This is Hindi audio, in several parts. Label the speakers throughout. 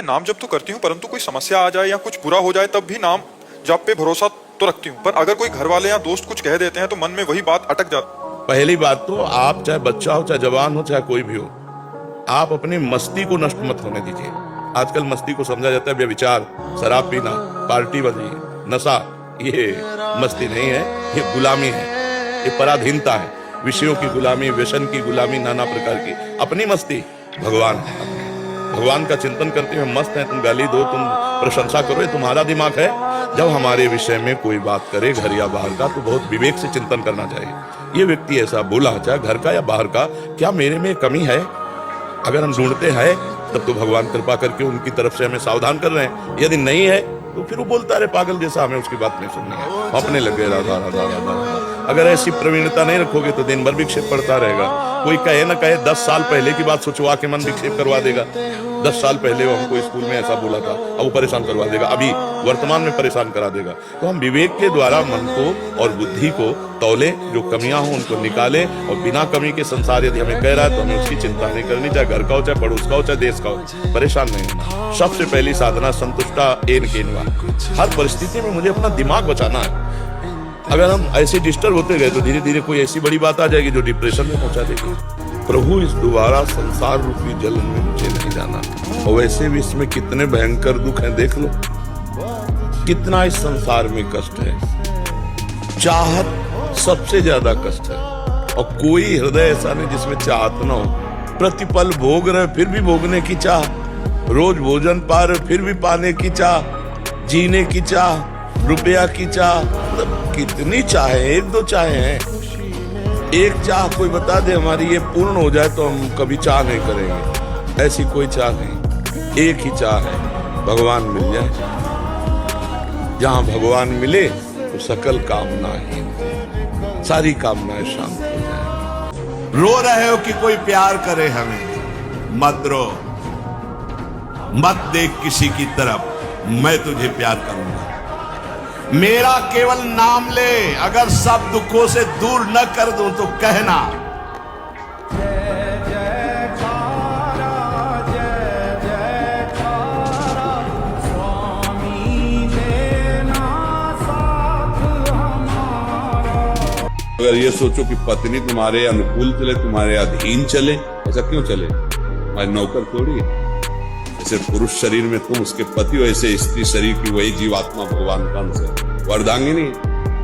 Speaker 1: मैं नाम जप तो करती हूँ, परंतु कोई समस्या आ जाए या कुछ बुरा हो जाए तब भी नाम जप पे भरोसा तो रखती हूँ, पर अगर कोई घर वाले या दोस्त कुछ कह देते हैं तो मन में वही बात अटक जाती।
Speaker 2: पहली बात तो आप चाहे बच्चा हो, चाहे जवान हो, चाहे कोई भी हो, आप अपनी मस्ती को नष्ट मत होने दीजिए। आजकल मस्ती को समझा जाता है व्यभिचार, शराब पीना, पार्टी बाजी, नशा। ये मस्ती नहीं है, ये गुलामी है, ये पराधीनता है, विषयों की गुलामी, व्यसन की गुलामी, नाना प्रकार की। अपनी मस्ती भगवान है, भगवान का चिंतन करते हुए मस्त है। तुम गाली दो, तुम प्रशंसा करो, ये तुम्हारा दिमाग है। जब हमारे विषय में कोई बात करे घर या बाहर का, तो बहुत विवेक से चिंतन करना चाहिए। ये व्यक्ति ऐसा बोला, चाहे घर का या बाहर का, क्या मेरे में कमी है? अगर हम ढूंढते हैं तब तो भगवान कृपा करके उनकी तरफ से हमें सावधान कर रहे हैं। यदि नहीं है तो फिर वो बोलता रहे पागल जैसा, हमें उसकी बात नहीं सुननी है, अपने लगे राधा राधा राधा। अगर ऐसी प्रवीणता नहीं रखोगे तो दिन भर विक्षेप पड़ता रहेगा। कोई कहे ना कहे 10 साल पहले की बात सोचवा के मन विक्षेप करवा देगा। 10 साल पहले वो हमको स्कूल में ऐसा बोला था, अब वो परेशान करवा देगा, अभी वर्तमान में परेशान करा देगा। तो हम विवेक के द्वारा मन को और बुद्धि को तौले, जो कमियां हो उनको निकाले, और बिना कमी के संसार यदि हमें कह रहा है तो हमें उसकी चिंता नहीं करनी, चाहे घर का हो, चाहे पड़ोस का हो, चाहे देश का हो। परेशान नहीं होना। सबसे पहली साधना संतुष्टा एन केनवा। हर परिस्थिति में मुझे अपना दिमाग बचाना है। अगर हम ऐसे डिस्टर्ब होते गए तो धीरे धीरे कोई ऐसी बड़ी बात आ जाएगी जो डिप्रेशन में पहुंचा देगी। प्रभु, इस दोबारा संसार रूपी जल में मुझे नहीं जाना। और वैसे भी इसमें कितने भयंकर दुख हैं, देख लो कितना इस संसार में कष्ट है। चाहत सबसे ज्यादा कष्ट है, और कोई हृदय ऐसा नहीं जिसमें चाहत ना हो। प्रतिपल भोग रहे फिर भी भोगने की चाह, रोज भोजन पा रहे फिर भी पाने की चाह, जीने की चाह, रुपया की चाह, मतलब कितनी चाहे, एक दो चाहे हैं। एक चाह कोई बता दे हमारी ये पूर्ण हो जाए तो हम कभी चाह नहीं करेंगे, ऐसी कोई चाह नहीं। एक ही चाह है, भगवान मिल जाए। जहां भगवान मिले तो सकल कामनाएं, सारी कामनाएं शांत हो जाए।
Speaker 3: रो रहे हो कि कोई प्यार करे हमें, मत रो, मत देख किसी की तरफ, मैं तुझे प्यार करूंगा। मेरा केवल नाम ले, अगर सब दुखों से दूर न कर दूं तो कहना।
Speaker 4: अगर ये सोचो कि पत्नी तुम्हारे अनुकूल चले, तुम्हारे अधीन चले, ऐसा क्यों चले? तुम्हारी नौकर थोड़ी है। जैसे पुरुष शरीर में तुम उसके पति हो, ऐसे स्त्री शरीर की वही जीवात्मा भगवान का अंश है, वरदांगिनी।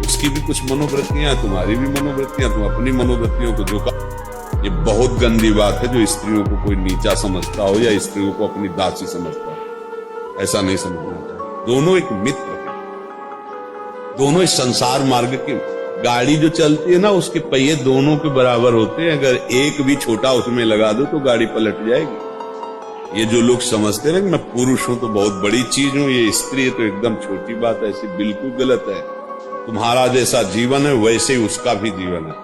Speaker 4: उसकी भी कुछ मनोवृत्तियां, तुम्हारी भी मनोवृत्तियां, तुम अपनी मनोवृत्तियों को झुका। ये बहुत गंदी बात है जो स्त्रियों को कोई नीचा समझता हो या स्त्रियों को अपनी दासी समझता हो। ऐसा नहीं समझना चाहिए। दोनों एक मित्र है, दोनों इस संसार मार्ग की गाड़ी जो चलती है ना, उसके पहिए दोनों के बराबर होते हैं। अगर एक भी छोटा उसमें लगा दो तो गाड़ी पलट जाएगी। ये जो लोग समझते हैं कि मैं पुरुष हूं तो बहुत बड़ी चीज हूं, ये स्त्री है तो एकदम छोटी बात है, ऐसी बिल्कुल गलत है। तुम्हारा जैसा जीवन है वैसे ही उसका भी जीवन है।